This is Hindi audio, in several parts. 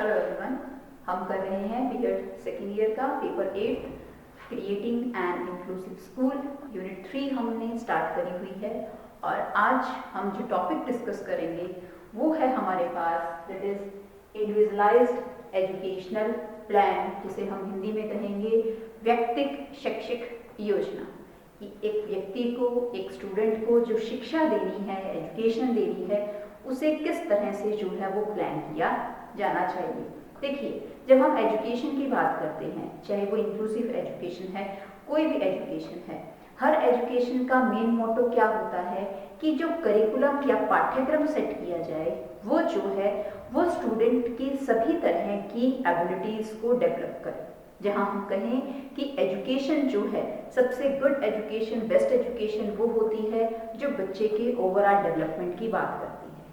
हेलो एवरीवन, हम कर रहे हैं बीएड सेकेंड ईयर का paper 8 creating an inclusive school unit 3 हमने स्टार्ट करी हुई है। और आज हम जो टॉपिक डिस्कस करेंगे वो है हमारे पास that is individualized educational plan, जिसे हम हिंदी में कहेंगे व्यक्तिक शैक्षिक योजना। कि एक व्यक्ति को, एक स्टूडेंट को जो शिक्षा देनी है, एजुकेशन देनी है, उसे किस तरह से जो है वो प्लान किया जाना चाहिए। देखिए, जब हम एजुकेशन की बात करते हैं, चाहे वो इंक्लूसिव एजुकेशन है, कोई भी एजुकेशन है, हर एजुकेशन का मेन मोटो क्या होता है कि जो करिकुलम या पाठ्यक्रम सेट किया जाए वो जो है वो स्टूडेंट की सभी तरह की एबिलिटीज को डेवलप करे। जहाँ हम कहें कि एजुकेशन जो है, सबसे गुड एजुकेशन, बेस्ट एजुकेशन वो होती है जो बच्चे के ओवरऑल डेवलपमेंट की बात करती है।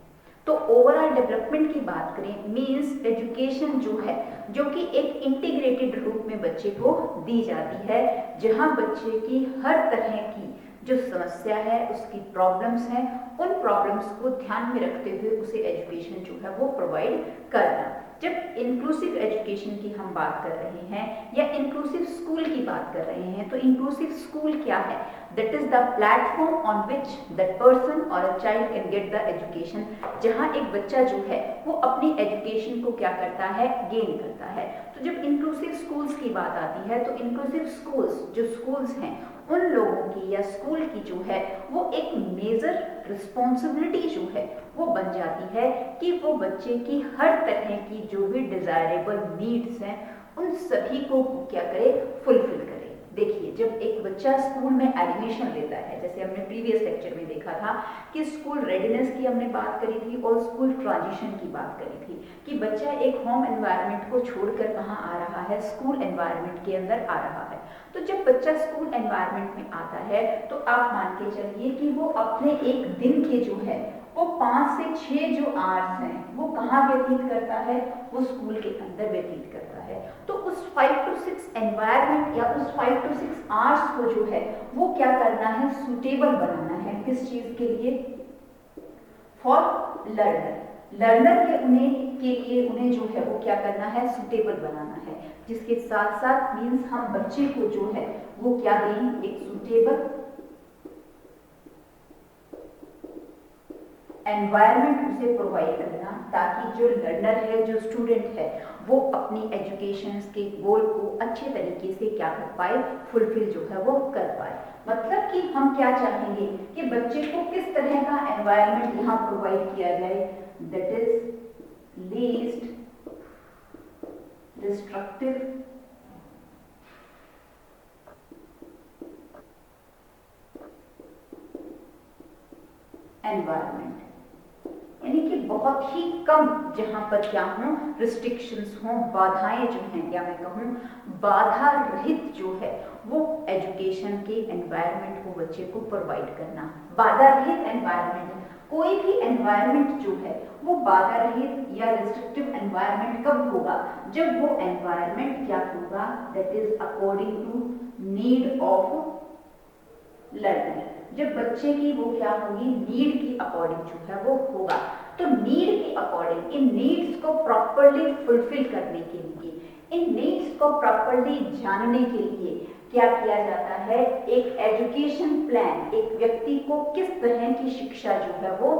तो ओवरऑल डेवलपमेंट की बात करें मीन्स एजुकेशन जो है, जो कि एक इंटीग्रेटेड रूप में बच्चे को दी जाती है, जहां बच्चे की हर तरह की जो समस्या है, उसकी प्रॉब्लम्स हैं, उन प्रॉब्लम्स को ध्यान में रखते हुए उसे एजुकेशन जो है वो प्रोवाइड करना। जब इंक्लूसिव एजुकेशन की हम बात कर रहे हैं या इंक्लूसिव स्कूल की बात कर रहे हैं, तो इंक्लूसिव स्कूल क्या है? That is the platform on which that person और a child can get the education, जहां एक बच्चा जो है वो अपनी एजुकेशन को क्या करता है, गेन करता है। तो जब इंक्लूसिव स्कूल्स की बात आती है, तो इंक्लूसिव स्कूल्स जो स्कूल्स हैं, उन लोगों की या स्कूल की जो है वो एक मेजर रिस्पॉन्सिबिलिटी जो है वो बन जाती है कि वो बच्चे की हर तरह की जो भी डिजायरेबल नीड्स हैं उन सभी को क्या करे, फुलफिल करे। देखिए, जब एक बच्चा स्कूल में एडमिशन लेता है, जैसे हमने प्रीवियस लेक्चर में देखा था कि स्कूल रेडीनेस की हमने बात करी थी और स्कूल ट्रांजिशन की बात करी थी कि बच्चा एक होम एनवायरनमेंट को छोड़कर कहाँ आ रहा है, स्कूल एनवायरनमेंट के अंदर आ रहा है। तो जब बच्चा स्कूल एनवायरनमेंट में आता है तो आप मान के चलिए कि वो अपने एक दिन के जो है वो 5 से 6 जो आवर्स हैं वो कहाँ व्यतीत करता है, वो स्कूल के अंदर व्यतीत करता है। तो उस 5 to 6 एनवायरनमेंट या उस 5 to 6 आवर्स को जो है वो क्या करना है, सूटेबल बनाना है। किस चीज के लिए? फॉर लर्नर के लिए उन्हें जो है वो क्या करना है, सूटेबल बनाना है। जिसके साथ साथ मीन्स हम बच्चे को जो है वो क्या दें, एक सूटेबल एनवायरनमेंट उसे प्रोवाइड करना, ताकि जो लर्नर है, जो स्टूडेंट है, वो अपनी एजुकेशन के गोल को अच्छे तरीके से क्या कर पाए, फुलफिल जो है वो कर पाए। मतलब कि हम क्या चाहेंगे कि बच्चे को किस तरह का एनवायरनमेंट यहाँ प्रोवाइड किया जाए, that is least destructive environment, यानी कि बहुत ही कम जहां पर क्या हो, रिस्ट्रिक्शंस हो, बाधाएं जो हैं, या मैं कहूँ बाधा रहित जो है वो एजुकेशन के एनवायरनमेंट को बच्चे को प्रोवाइड करना। बाधा रहित एनवायरनमेंट, कोई भी एनवायरनमेंट जो है वो बाधा रहित या रिस्ट्रिक्टिव एनवायरनमेंट कब होगा, जब वो एनवायरनमेंट क्या होगा, that is according to need of learner. जब बच्चे की वो क्या होगी, नीड की अकॉर्डिंग जो है वो होगा। तो नीड के अकॉर्डिंग इन नीड्स को प्रॉपरली फुलफिल करने के लिए, इन नीड्स को प्रॉपरली जानने के लिए क्या किया जाता है, एक एजुकेशन प्लान, एक व्यक्ति को किस तरह की शिक्षा जो है वो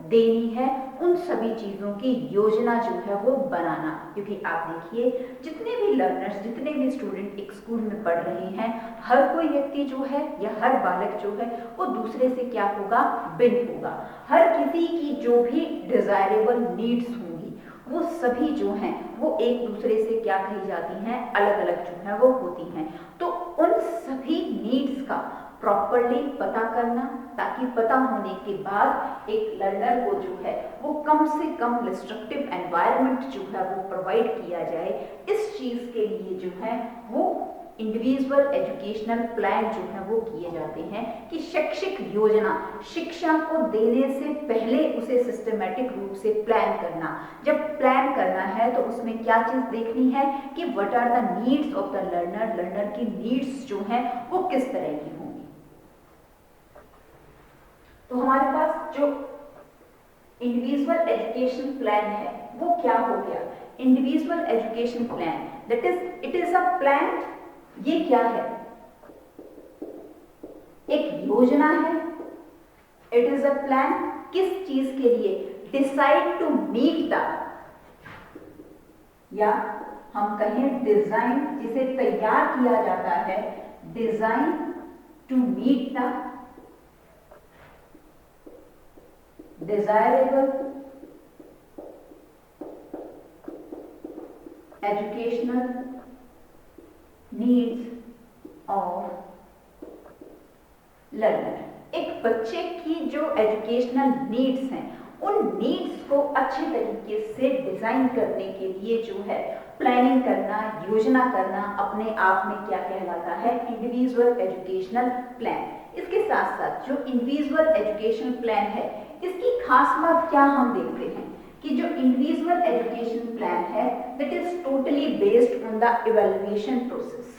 देनी है, उन सभी चीजों की योजना जो है वो बनाना। क्योंकि आप देखिए, जितने भी लर्नर्स, जितने भी स्टूडेंट एक स्कूल में पढ़ रहे हैं, हर कोई व्यक्ति जो है या हर बालक जो है वो दूसरे से क्या होगा, भिन्न होगा। हर किसी की जो भी डिजायरेबल नीड्स होंगी वो सभी जो हैं वो एक दूसरे से क्या कही जाती हैं, अलग अलग जो है वो होती हैं। तो उन सभी नीड्स का प्रॉपरली पता करना, ताकि पता होने के बाद एक लर्नर को जो है वो कम से कम रिस्ट्रिक्टिव एनवायरनमेंट जो है वो प्रोवाइड किया जाए। इस चीज के लिए जो है वो इंडिविजुअल एजुकेशनल प्लान जो है वो किए जाते हैं कि शैक्षिक योजना, शिक्षा को देने से पहले उसे सिस्टमैटिक रूप से प्लान करना। जब प्लान करना है तो उसमें क्या चीज देखनी है कि what are the needs of the learner, learner की नीड्स जो हैं वो किस तरह की होंगी। तो हमारे पास जो इंडिविजुअल एजुकेशन प्लान है वो क्या हो गया? Individual education plan that is it is a plan. ये क्या है? एक योजना है। इट इज अ प्लान किस चीज के लिए? डिसाइड टू मीट द, या हम कहें डिजाइन, जिसे तैयार किया जाता है, design to meet the desirable educational needs of learner. एक बच्चे की जो एजुकेशनल नीड्स हैं, उन नीड्स को अच्छे तरीके से डिजाइन करने के लिए जो है प्लानिंग करना, योजना करना अपने आप में क्या कहलाता है? Individual educational plan. इसके साथ साथ जो इंडिविजुअल एजुकेशन प्लान है, इसकी खास बात क्या हम देखते हैं कि जो इंडिविजुअल एजुकेशन प्लान है that is totally based on the evaluation process.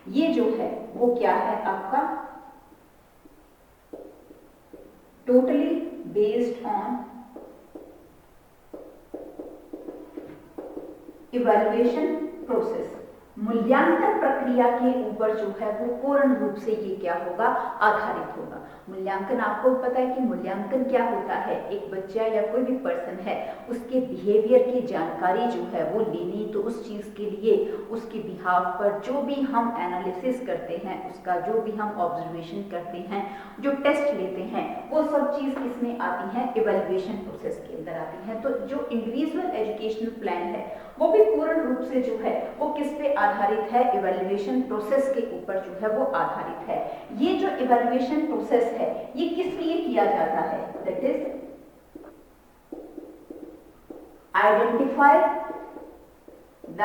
ये जो है वो क्या है आपका? Totally based on evaluation process. मूल्यांकन प्रक्रिया के ऊपर जो है वो पूर्ण रूप से ये क्या होगा? आधारित होगा। मूल्यांकन, आपको पता है कि मूल्यांकन क्या होता है? एक बच्चा या कोई भी पर्सन है, उसके बिहेवियर की जानकारी जो है वो लेनी, तो उस चीज के लिए उसके बिहाफ पर जो भी हम एनालिसिस करते हैं, उसका जो भी हम ऑब्जर्वेशन करते हैं, जो टेस्ट लेते हैं, वो सब चीज किसमें आती है? इवैल्यूएशन प्रोसेस के अंदर आती है। तो जो इंडिविजुअल एजुकेशनल प्लान है वो भी पूर्ण रूप से जो है वो किस पे आधारित है? इवैल्यूएशन प्रोसेस के ऊपर जो है वो आधारित है। ये जो इवैल्यूएशन प्रोसेस है ये किस लिए किया जाता है? That is identify the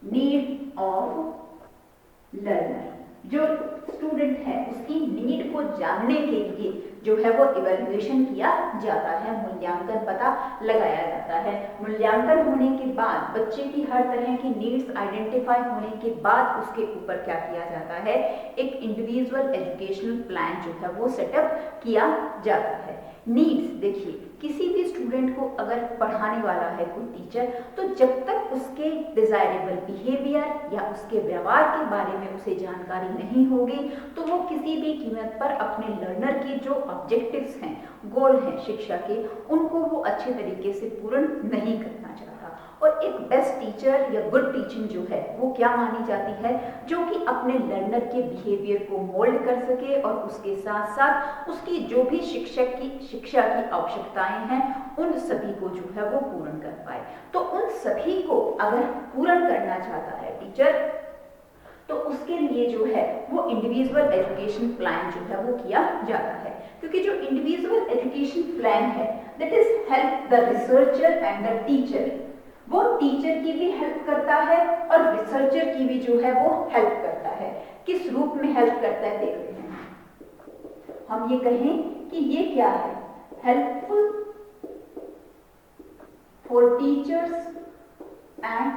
need of learner. जो स्टूडेंट है उसकी नीड को जानने के लिए जो है वो इवैल्यूएशन किया जाता है, मूल्यांकन पता लगाया जाता है। मूल्यांकन होने के बाद बच्चे की हर तरह की नीड्स आइडेंटिफाई होने के बाद उसके ऊपर क्या किया जाता है? एक इंडिविजुअल एजुकेशनल प्लान जो है वो सेटअप किया जाता है। नीड्स, देखिए किसी भी स्टूडेंट को अगर पढ़ाने वाला है कोई टीचर, तो जब तक उसके डिजायरेबल बिहेवियर या उसके व्यवहार के बारे में उसे जानकारी नहीं होगी, तो वो किसी भी कीमत पर अपने लर्नर की जो ऑब्जेक्टिव्स हैं, गोल हैं शिक्षा के, उनको वो अच्छे तरीके से पूर्ण नहीं करना चाहता। और एक बेस्ट टीचर या गुड टीचिंग जो है वो क्या मानी जाती है? जो कि अपने लर्नर के बिहेवियर को मोल्ड कर सके और उसके साथ साथ उसकी जो भी शिक्षा की आवश्यकताएं हैं उन सभी को जो है वो पूर्ण कर पाए। तो उन सभी को अगर पूर्ण करना चाहता है टीचर, तो उसके लिए जो है वो इंडिविजुअल एजुकेशन प्लान जो है वो किया जाता है। क्योंकि जो इंडिविजुअल एजुकेशन प्लान है that is help the researcher and the teacher. वो टीचर की भी हेल्प करता है और रिसर्चर की भी जो है वो हेल्प करता है। किस रूप में हेल्प करता है देखते हैं। हम ये कहें कि ये क्या है? Helpful for teachers and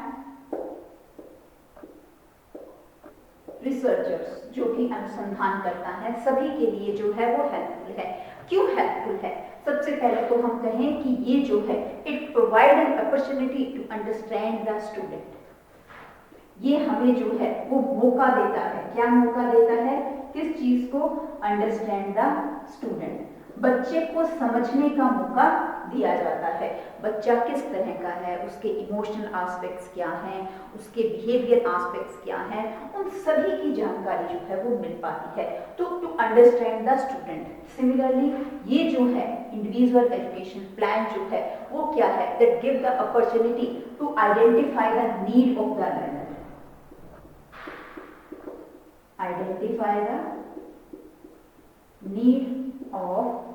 researchers, जो भी अनुसंधान करता है सभी के लिए जो है वो हेल्पफुल है। क्यों हेल्पफुल है? सबसे पहले तो हम कहें कि ये जो है it provide an opportunity to understand the student. ये हमें जो है वो मौका देता है। क्या मौका देता है? किस चीज को? Understand the student. बच्चे को समझने का मौका दिया जाता है। बच्चा किस तरह का है, उसके इमोशनल एस्पेक्ट्स क्या हैं, उसके बिहेवियर एस्पेक्ट्स क्या हैं, उन सभी की जानकारी जो है वो मिल पाती है। तो to understand the student. Similarly ये जो है इंडिविजुअल एजुकेशन प्लान जो है वो क्या है? That give the opportunity to identify the need of the learner. Identify the need of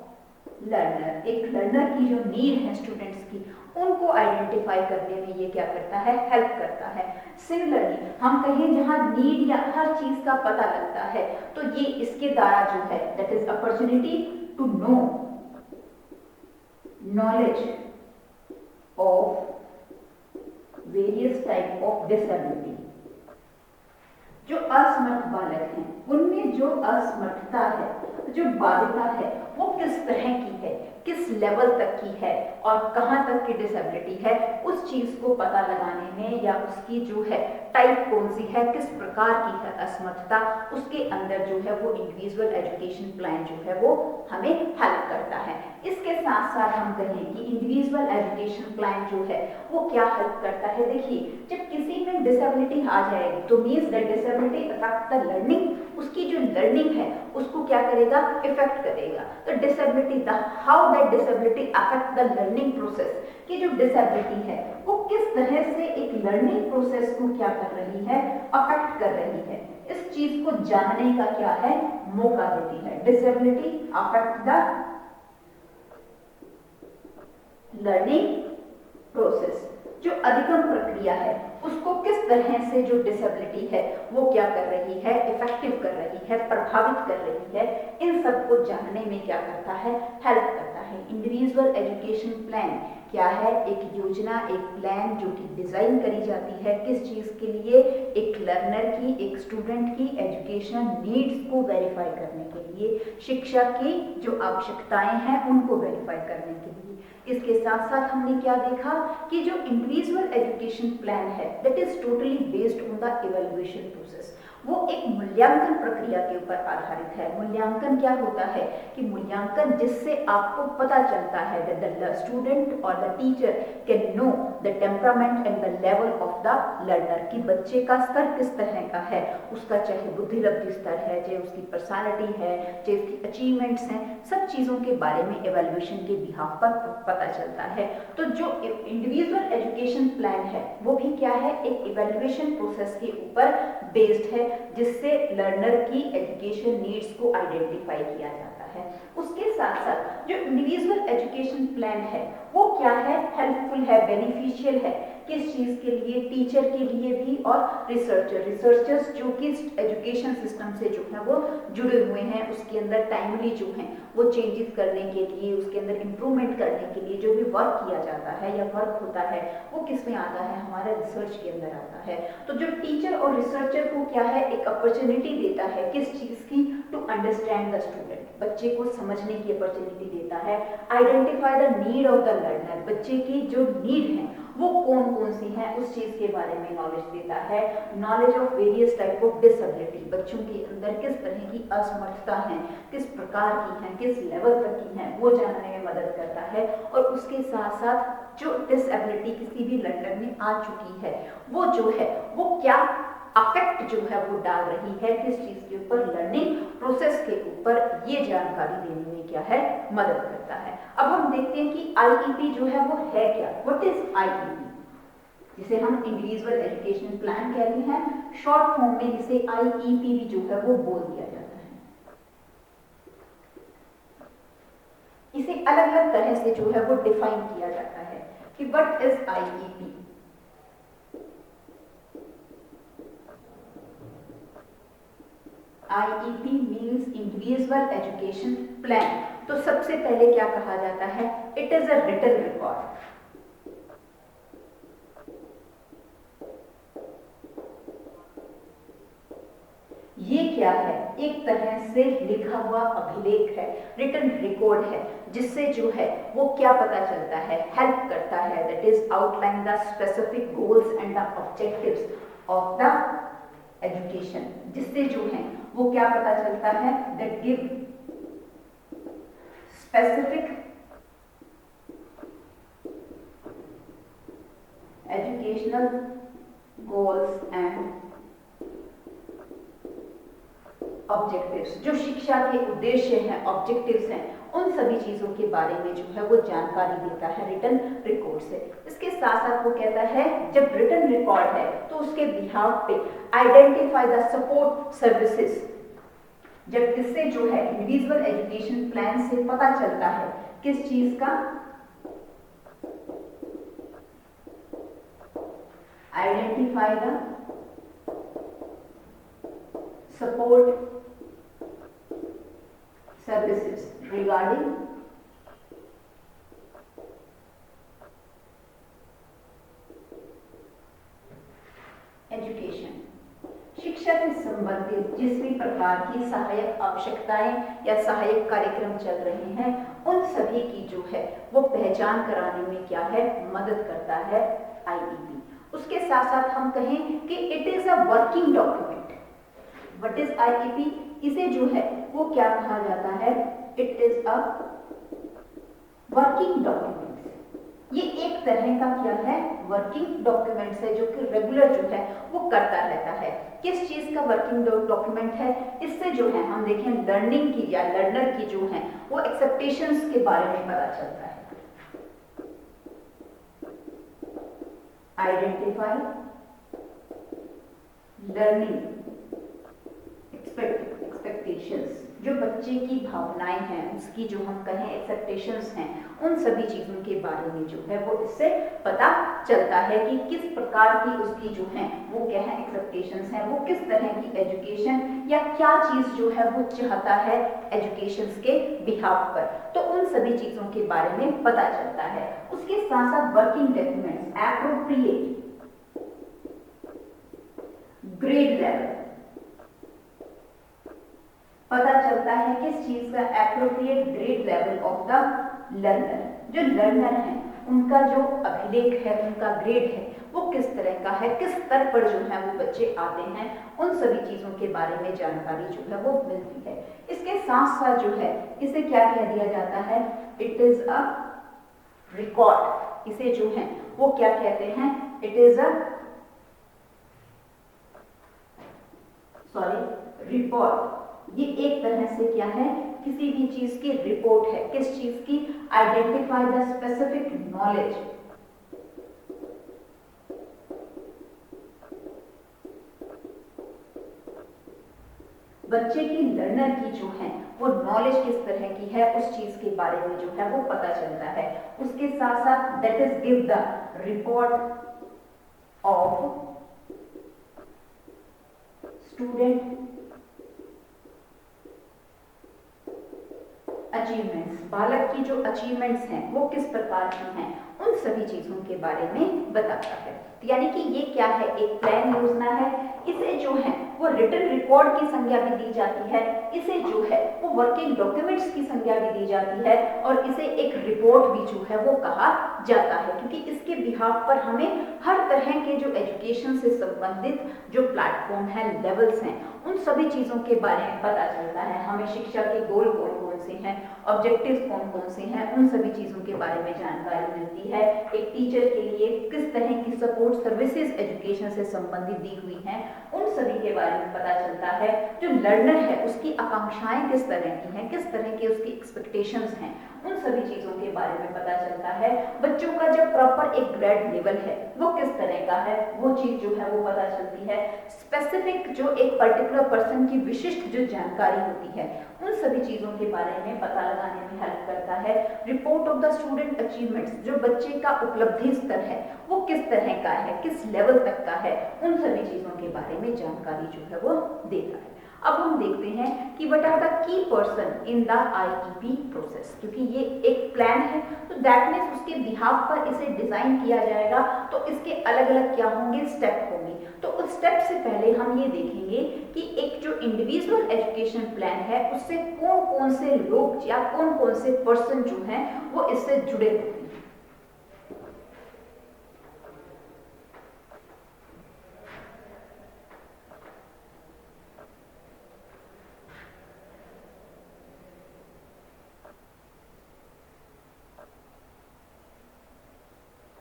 learner. एक लर्नर की जो नीड है स्टूडेंट्स की, उनको आइडेंटिफाई करने में ये क्या करता है? हेल्प करता है। सिमिलरली हम कहें जहां नीड या हर चीज का पता लगता है, तो ये इसके द्वारा जो है that is opportunity to know knowledge of various type of disability. जो असमर्थ बालक हैं उनमें जो असमर्थता है, जो बाध्यता है, वो किस तरह की है, किस लेवल तक की है और कहाँ तक की डिसेबिलिटी है, उस चीज को पता लगाने में या उसकी जो है टाइप कौन सी है, किस प्रकार की है असमर्थता, उसके अंदर जो है वो इंडिविजुअल एजुकेशन प्लान जो है वो हमें हेल्प करता है। इसके साथ साथ हम कहें कि इंडिविजुअल एजुकेशन प्लान जो है वो क्या हेल्प करता है। देखिए, जब किसी में डिसेबिलिटी आ जाएगी तो means that disability affect the learning, उसकी जो लर्निंग है उसको क्या करेगा, इफेक्ट करेगा। तो disability, the how that disability affect the learning process, कि जो डिसेबिलिटी है वो किस तरह से एक लर्निंग प्रोसेस को क्या कर रही है, अफेक्ट कर रही है, इस चीज को जानने का क्या है, मौका देती है। Disability affect the learning process, जो अधिगम प्रक्रिया है उसको किस तरह से जो डिसेबिलिटी है वो क्या कर रही है, इफेक्टिव कर रही है, प्रभावित कर रही है, इन सब को जानने में क्या करता है, हेल्प करता है। इंडिविजुअल एजुकेशन प्लान क्या है, एक योजना, एक प्लान जो कि डिजाइन करी जाती है किस चीज के लिए, एक लर्नर की, एक स्टूडेंट की एजुकेशन नीड्स को वेरीफाई करने के लिए, शिक्षा की जो आवश्यकताएं हैं उनको वेरीफाई करने के लिए। इसके साथ साथ हमने क्या देखा कि जो इंडिविजुअल एजुकेशन प्लान है that is totally based on the evaluation process, वो एक मूल्यांकन प्रक्रिया के ऊपर आधारित है। मूल्यांकन क्या होता है कि मूल्यांकन जिससे आपको पता चलता है दैट द स्टूडेंट और the teacher can know the temperament and the level of the learner, कि बच्चे का स्तर किस तरह का है, उसका चाहे बुद्धिलब्धि स्तर है, चाहे उसकी पर्सनालिटी है, चाहे उसकी अचीवमेंट्स हैं, सब चीजों के बारे में इवैल्यूएशन के बिहाफ पर पता चलता है। तो जो इंडिविजुअल एजुकेशन प्लान है वो भी क्या है, एक इवैल्यूएशन प्रोसेस के ऊपर बेस्ड है, जिससे लर्नर की एजुकेशन नीड्स को आइडेंटिफाई किया जाता है। उसके साथ साथ जो इंडिविजुअल एजुकेशन प्लान है वो क्या है, हेल्पफुल है, बेनिफिशियल है, किस चीज के लिए, टीचर के लिए भी और रिसर्चर्स जो कि एजुकेशन सिस्टम से जो है वो जुड़े हुए हैं, उसके अंदर टाइमली जो है वो चेंजेस करने के लिए, उसके अंदर इंप्रूवमेंट करने के लिए जो भी वर्क किया जाता है या वर्क होता है वो किस में आता है, हमारे रिसर्च के अंदर आता है। तो जो टीचर और रिसर्चर को क्या है, एक अपॉर्चुनिटी देता है किस चीज की, टू अंडरस्टैंड द स्टूडेंट, बच्चे को समझने की अपॉर्चुनिटी देता है। Identify the need of the learner, बच्चे की जो नीड है वो कौन कौन सी है उस चीज के बारे में नॉलेज देता है। Knowledge of various type of disability, बच्चों के अंदर किस तरह की असमर्थता है, किस प्रकार की है, किस लेवल तक की है, वो जानने में मदद करता है। और उसके साथ साथ जो डिसेबिलिटी किसी भी लर्नर में आ चुकी है वो जो है वो क्या अफेक्ट जो है वो डाल रही है किस चीज के ऊपर, लर्निंग प्रोसेस के ऊपर, ये जानकारी देने में क्या है, मदद करता है। अब हम देखते हैं कि आईईपी जो है वो है क्या, व्हाट इज आईईपी, जिसे हम इंडिविजुअल एजुकेशन प्लान कहते हैं, शॉर्ट फॉर्म में इसे आईईपी भी जो है वो बोल दिया जाता है। इसे अलग अलग तरह से जो है वो डिफाइन किया जाता है कि what is IEP. IEP means Individual Education Plan। तो सबसे पहले क्या कहा जाता है, it is a written record. ये क्या है, एक तरह से लिखा हुआ अभिलेख है, रिटन रिकॉर्ड है, जिससे जो है वो क्या पता चलता है, हेल्प करता है, that is outline the specific goals and the objectives of the education, जिससे जो है वो क्या पता चलता है, that give specific educational goals and objectives, जो शिक्षा के उद्देश्य हैं, ऑब्जेक्टिव्स हैं, उन सभी चीजों के बारे में जो है वो जानकारी देता है रिटन रिकॉर्ड से। इसके साथ साथ वो कहता है जब रिटन रिकॉर्ड है तो उसके बिहाफ पे आइडेंटिफाई द सपोर्ट सर्विसेज, जब इससे जो है इंडिविजुअल एजुकेशन प्लान से पता चलता है किस चीज का, identify the support services regarding education, शिक्षा से संबंधित जिस भी प्रकार की सहायक आवश्यकताएं या सहायक कार्यक्रम चल रहे हैं उन सभी की जो है वो पहचान कराने में क्या है, मदद करता है आईईपी। उसके साथ साथ हम कहें कि it is a working document. What is IEP? इसे जो है वो क्या कहा जाता है, it is a working document. ये एक तरह का क्या है, वर्किंग डॉक्यूमेंट्स है, जो कि रेगुलर जो है वो करता रहता है। किस चीज का वर्किंग डॉक्यूमेंट है? इससे जो है हम देखें लर्निंग की या लर्नर की जो है वो एक्सपेक्टेशंस के बारे में पता चलता है। आइडेंटिफाई लर्निंग एक्सपेक्टेशंस, जो बच्चे की भावनाएं हैं, उसकी जो हम कहें एक्सपेक्टेशंस हैं, उन सभी चीजों के बारे में जो है वो इससे पता चलता है कि किस प्रकार की उसकी जो है वो क्या है एक्सपेक्टेशंस हैं, वो किस तरह की एजुकेशन या क्या चीज जो है वो चाहता है एजुकेशंस के बिहाफ पर। तो उन सभी चीजों के बारे में पता चलता है। उसके साथ साथ working documents appropriate grade level, पता चलता है किस चीज का, appropriate grade level of the learner. जो लर्नर है उनका जो अभिलेख है, उनका ग्रेड है, वो किस तरह का है, किस स्तर पर जो है वो बच्चे आते हैं, उन सभी चीजों के बारे में जानकारी जो है वो मिलती है। इसके साथ साथ जो है इसे क्या कह दिया जाता है, इट इज अ रिकॉर्ड। इसे जो है वो क्या कहते हैं, इट इज अ रिपोर्ट। ये एक तरह से क्या है, किसी भी चीज की रिपोर्ट है। किस चीज की? आइडेंटिफाई द स्पेसिफिक नॉलेज, बच्चे की लर्नर की जो है वो नॉलेज किस तरह की है, उस चीज के बारे में जो है वो पता चलता है। उसके साथ साथ that is give the report of student achievements, बालक की जो अचीवमेंट्स हैं वो किस प्रकार की हैं, उन सभी चीजों के बारे में बताता है। यानी कि ये क्या है, एक प्लान योजना है। इसे जो है वो रिटन रिकॉर्ड की संज्ञा भी दी जाती है, इसे जो है वो वर्किंग डॉक्यूमेंट्स की संज्ञा भी दी जाती है, और इसे एक रिपोर्ट भी जो है वो कहा जाता है, क्योंकि इसके बिहाफ पर हमें हर तरह के जो एजुकेशन से संबंधित जो प्लेटफॉर्म है, लेवल्स हैं, उन सभी चीजों के बारे में पता चलता है। हमें शिक्षा के गोल कौन कौन से हैं, ऑब्जेक्टिव्स कौन कौन से हैं, उन सभी चीजों के बारे में जानकारी मिलती है। एक टीचर के लिए किस तरह की सपोर्ट सर्विसेज एजुकेशन से संबंधित दी हुई हैं, उन सभी के बारे में पता चलता है। जो लर्नर है उसकी आकांक्षाएं किस तरह की हैं, किस तरह की उसकी एक्सपेक्टेशंस हैं, उन सभी चीजों के बारे में पता चलता है। बच्चों का जो प्रॉपर एक ग्रेड लेवल है वो किस तरह का है, वो चीज जो है वो पता चलती है। स्पेसिफिक जो एक पर्टिकुलर पर्सन की विशिष्ट जो जानकारी होती है, उन सभी चीजों के बारे में पता लगाने में हेल्प करता है। Report of the student achievements, जो बच्चे का उपलब्धि स्तर है वो किस तरह का है, किस लेवल तक का है, उन सभी चीजों के बारे में जानकारी जो है वो देता है। अब हम देखते हैं कि what are the key person in the IEP process, क्योंकि ये एक प्लान है तो दैट मीन्स उसके बिहाफ पर इसे डिजाइन किया जाएगा, तो इसके अलग अलग क्या होंगे, स्टेप होंगे। तो उस स्टेप से पहले हम ये देखेंगे कि एक जो इंडिविजुअल एजुकेशन प्लान है उससे कौन कौन से लोग या कौन कौन से पर्सन जो हैं वो इससे जुड़े होते हैं।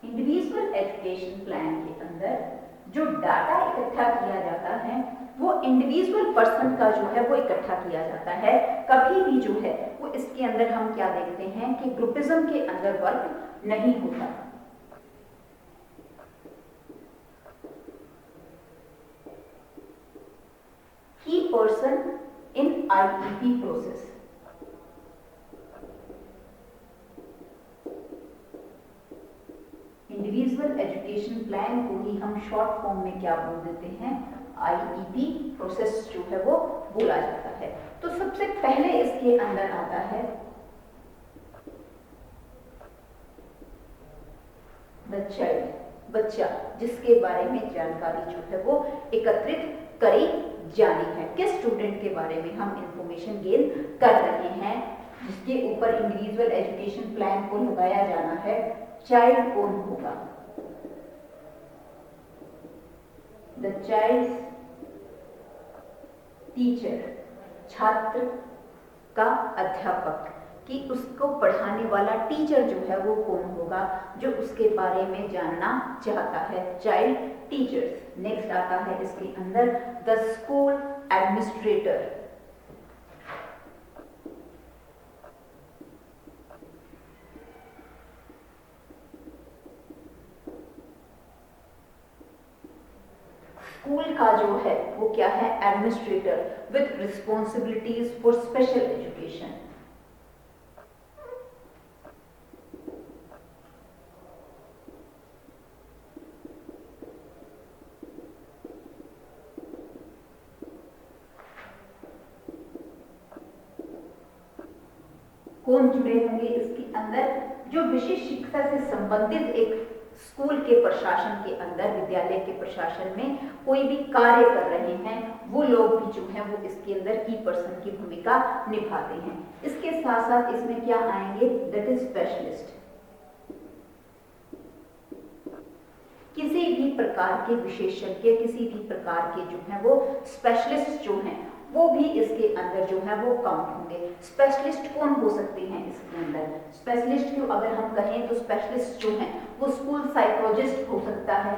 इंडिविजुअल एजुकेशन प्लान के अंदर जो डाटा इकट्ठा किया जाता है वो इंडिविजुअल पर्सन का जो है वो इकट्ठा किया जाता है। कभी भी जो है वो इसके अंदर हम क्या देखते हैं कि ग्रुपिज्म के अंदर वर्क नहीं होता। की पर्सन इन IEP process, individual education plan को ही हम शॉर्ट फॉर्म में क्या बोल देते हैं, आईईपी प्रोसेस जो है वो बोला जाता है। तो सबसे पहले इसके अंदर आता है द चाइल्ड, बच्चा, जिसके बारे में जानकारी जो है वो एकत्रित करी जानी है, किस स्टूडेंट के बारे में हम इंफॉर्मेशन गेन कर रहे हैं, जिसके ऊपर इंडिविजुअल एजुकेशन प्लान को लगाया जाना है, चाइल्ड कौन होगा? द चाइल्ड टीचर, छात्र का अध्यापक, कि उसको पढ़ाने वाला टीचर जो है वो कौन होगा, जो उसके बारे में जानना चाहता है, चाइल्ड टीचर्स। नेक्स्ट आता है इसके अंदर द स्कूल एडमिनिस्ट्रेटर। स्कूल का जो है वो क्या है? Administrator with responsibilities for special education. कौन जुड़े होंगे इसके अंदर? जो विशिष्ट शिक्षा से संबंधित एक स्कूल के प्रशासन के अंदर, विद्यालय के प्रशासन में कोई भी कार्य कर रहे हैं, वो लोग भी जो हैं वो इसके अंदर की पर्सन की भूमिका निभाते हैं। इसके साथ साथ इसमें क्या आएंगे? That is specialist. किसी भी प्रकार के विशेषज्ञ, किसी भी प्रकार के जो है वो स्पेशलिस्ट जो हैं वो भी इसके अंदर जो है वो काउंट होंगे। स्पेशलिस्ट कौन हो सकते हैं इसके अंदर? स्पेशलिस्ट को अगर हम कहें तो स्पेशलिस्ट जो हैं वो स्कूल साइकोलॉजिस्ट हो सकता है,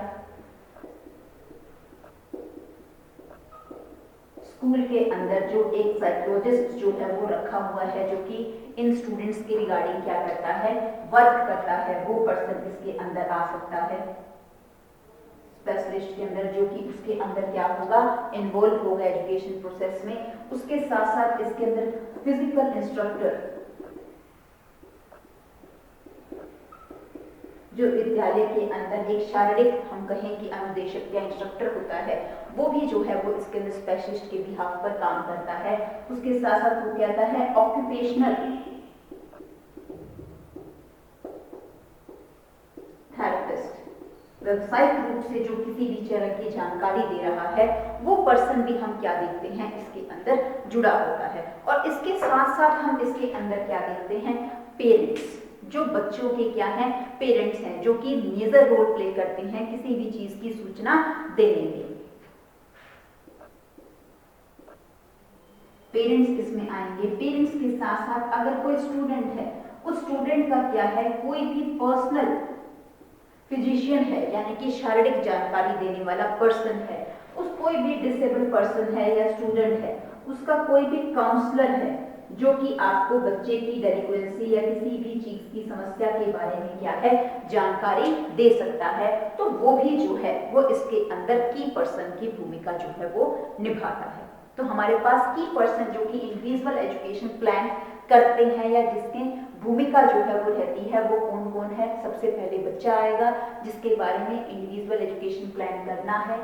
स्कूल के अंदर जो एक साइकोलॉजिस्ट जो है वो रखा हुआ है, जो कि इन स्टूडेंट्स के रिगार्डिंग क्या करता है? वर्क करता है, वो पर्सन इसके अंदर आ सकता है। स्पेशलिस्ट के अंदर जो कि उसके अंदर क्या होगा? इन्वॉल्व होगा एजुकेशन प्रोसेस में। उसके साथ साथ इसके अंदर फिजिकल इंस्ट्रक्टर, जो विद्यालय के अंदर एक शारीरिक हम कहें कि अनुदेशक या इंस्ट्रक्टर होता है, वो भी जो है वो इसके अंदर स्पेशलिस्ट के बिहाफ पर काम करता है। उसके साथ साथ वो क्या आता है? ऑक्यूपेशनल थेरेपिस्ट, व्यावसायिक रूप से जो किसी भी तरह की जानकारी दे रहा है, वो पर्सन भी हम क्या देखते हैं? इसके अंदर जुड़ा होता है। और इसके साथ साथ हम इसके अंदर क्या देखते हैं? पेरेंट्स, जो बच्चों के क्या हैं? पेरेंट्स हैं, जो कि मेजर रोल प्ले करते हैं किसी भी चीज की सूचना देने में। पेरेंट्स इसमें आएंगे। पेरेंट्स के साथ साथ अगर कोई स्टूडेंट है, उस स्टूडेंट का क्या है? कोई भी पर्सनल फिजिशियन है, यानी कि शारीरिक जानकारी देने वाला पर्सन है, उस कोई भी डिसेबल पर्सन है या स्टूडेंट है, उसका कोई भी काउंसलर है, जो कि आपको बच्चे की डेलिक्वेंसी या किसी भी चीज की समस्या के बारे में क्या है? जानकारी दे सकता है, तो वो भी जो है वो इसके अंदर की पर्सन की भूमिका जो है वो निभाता है। तो हमारे पास की पर्सन जो कि इंडिविजुअल एजुकेशन प्लान करते हैं या जिसकी भूमिका जो है वो रहती है, वो कौन कौन है? सबसे पहले बच्चा आएगा, जिसके बारे में इंडिविजुअल एजुकेशन प्लान करना है।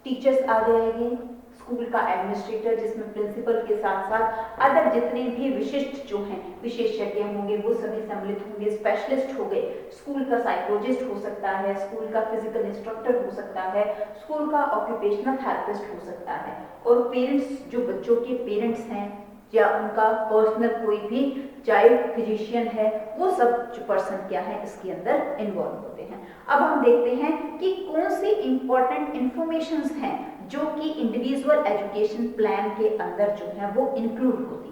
टीचर्स आ जाएंगे, स्कूल का एडमिनिस्ट्रेटर, जिसमें प्रिंसिपल के साथ साथ अदर जितने भी विशिष्ट जो हैं विशेषज्ञ होंगे वो सभी सम्मिलित होंगे। स्पेशलिस्ट हो गए, स्कूल का साइकोलॉजिस्ट हो सकता है, स्कूल का फिजिकल इंस्ट्रक्टर हो सकता है, स्कूल का ऑक्यूपेशनल थेरेपिस्ट हो सकता है, और पेरेंट्स, जो बच्चों के पेरेंट्स हैं या उनका पर्सनल कोई भी चाइल्ड फिजिशियन है, वो सब जो पर्सन क्या है इसके अंदर इन्वॉल्व होते हैं। अब हम देखते हैं कि कौन सी इंपॉर्टेंट इंफॉर्मेशंस हैं जो कि इंडिविजुअल एजुकेशन प्लान के अंदर जो है वो इंक्लूड होती है।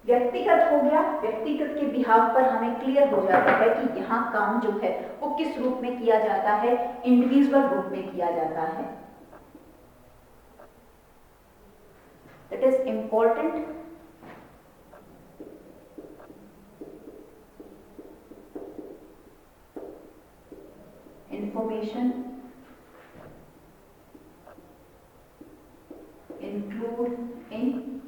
व्यक्तिगत हो गया, व्यक्तिगत के बिहाव पर हमें क्लियर हो जाता है कि यहाँ काम जो है वो किस रूप में किया जाता है? इंडिविजुअल रूप में किया जाता है। That is important information include in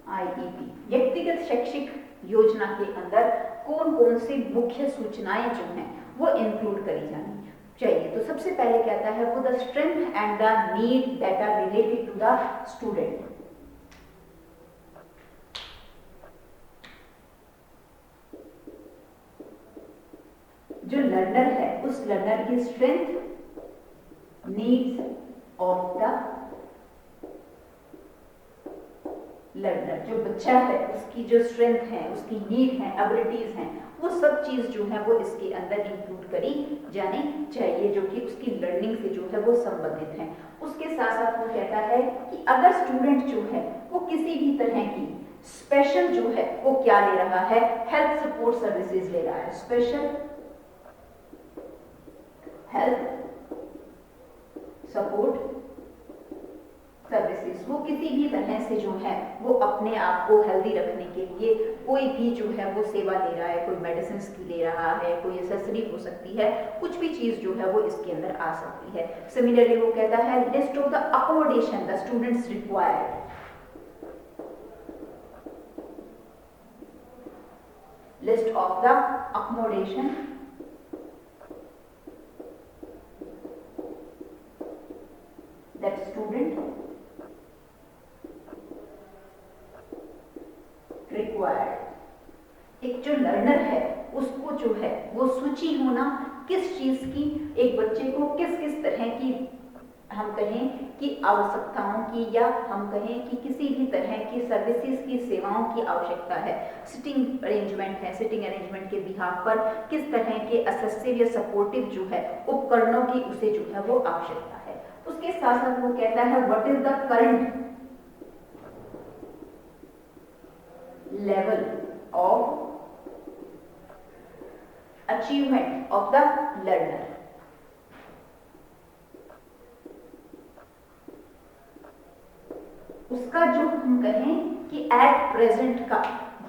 IEP. व्यक्तिगत शैक्षिक योजना के अंदर कौन कौन सी मुख्य सूचनाएं जो हैं वो इंक्लूड करी जानी चाहिए? तो सबसे पहले कहता है वो the strength and the need that are related to the student. जो लर्नर है उस लर्नर की strength, needs of the learner, जो बच्चा है उसकी जो स्ट्रेंथ है, उसकी नीड है, एबिलिटीज हैं, वो सब चीज जो है वो इसके अंदर इंक्लूड करी जानी चाहिए, जो कि उसकी लर्निंग से जो है वो संबंधित है। उसके साथ साथ वो कहता है कि अगर स्टूडेंट जो है वो किसी भी तरह की स्पेशल जो है वो क्या ले रहा है, हेल्थ सपोर्ट सर्विसेज ले रहा है, स्पेशल हेल्थ सपोर्ट सर्विसेज, वो किसी भी तरह से जो है वो अपने आप को हेल्दी रखने के लिए कोई भी जो है वो सेवा ले रहा है, कोई मेडिसिन की ले रहा है, कोई एसेसरी हो सकती है, कुछ भी चीज जो है वो इसके अंदर आ सकती है। सिमिलरली वो कहता है list of the accommodation the students required, list of the accommodation that student required. एक जो लर्नर है उसको जो है वो सूची होना किस चीज की, एक बच्चे को किस किस तरह की हम कहें कि आवश्यकताओं की, या हम कहें कि किसी भी तरह की सर्विसेज की, सेवाओं की आवश्यकता है, सिटिंग अरेंजमेंट है, सिटिंग अरेंजमेंट के बिहाफ पर किस तरह के असिस्टिव या सपोर्टिव जो है उपकरणों की उसे जो है वो आवश्यकता है। उसके साथ साथ वो कहता है what is the current level of achievement of the learner, उसका जो हम कहें कि एट प्रेजेंट का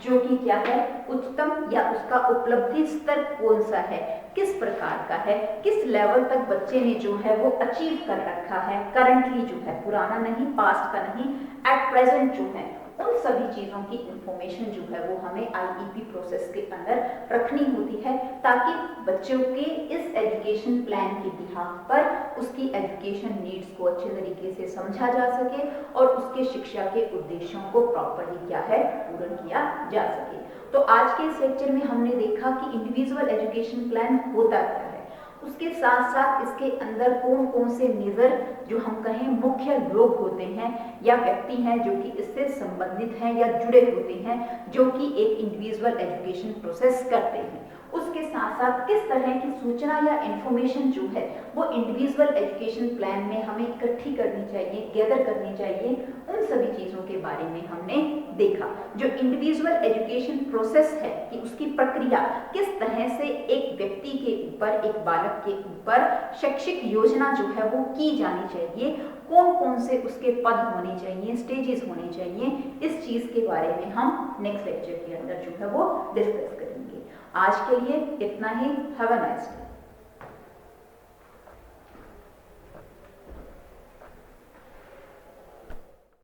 जो कि क्या है उच्चतम या उसका उपलब्धि स्तर कौन सा है, किस प्रकार का है, किस लेवल तक बच्चे ने जो है वो अचीव कर रखा है, करंटली जो है, पुराना नहीं, पास्ट का नहीं, एट प्रेजेंट जो है, उन सभी चीजों की इंफॉर्मेशन जो है वो हमें आईईपी प्रोसेस के अंदर रखनी होती है, ताकि बच्चों के इस एजुकेशन प्लान के बिहाफ पर उसकी एजुकेशन नीड्स को अच्छे तरीके से समझा जा सके और उसके शिक्षा के उद्देश्यों को प्रॉपरली क्या है पूर्ण किया जा सके। तो आज के इस लेक्चर में हमने देखा कि इंडिविजुअल एजुकेशन प्लान होता क्या है, उसके साथ साथ इसके अंदर कौन कौन से मेजर जो हम कहें मुख्य लोग होते हैं या व्यक्ति हैं जो कि इससे संबंधित हैं या जुड़े होते हैं, जो कि एक इंडिविजुअल एजुकेशन प्रोसेस करते हैं। उसके साथ साथ किस तरह की सूचना या इंफॉर्मेशन जो है वो इंडिविजुअल एजुकेशन प्लान में हमें इकट्ठी करनी चाहिए, गैदर करनी चाहिए, उन सभी चीजों के बारे में हमने देखा। जो इंडिविजुअल एजुकेशन प्रोसेस है कि उसकी प्रक्रिया किस तरह से एक व्यक्ति के ऊपर, एक बालक के ऊपर शैक्षिक योजना जो है वो की जानी चाहिए, कौन कौन से उसके पद होने चाहिए, स्टेजेस होने चाहिए, इस चीज के बारे में हम नेक्स्ट लेक्चर के अंदर जो है वो डिस्कस करेंगे। आज के लिए इतना ही। Have a nice day.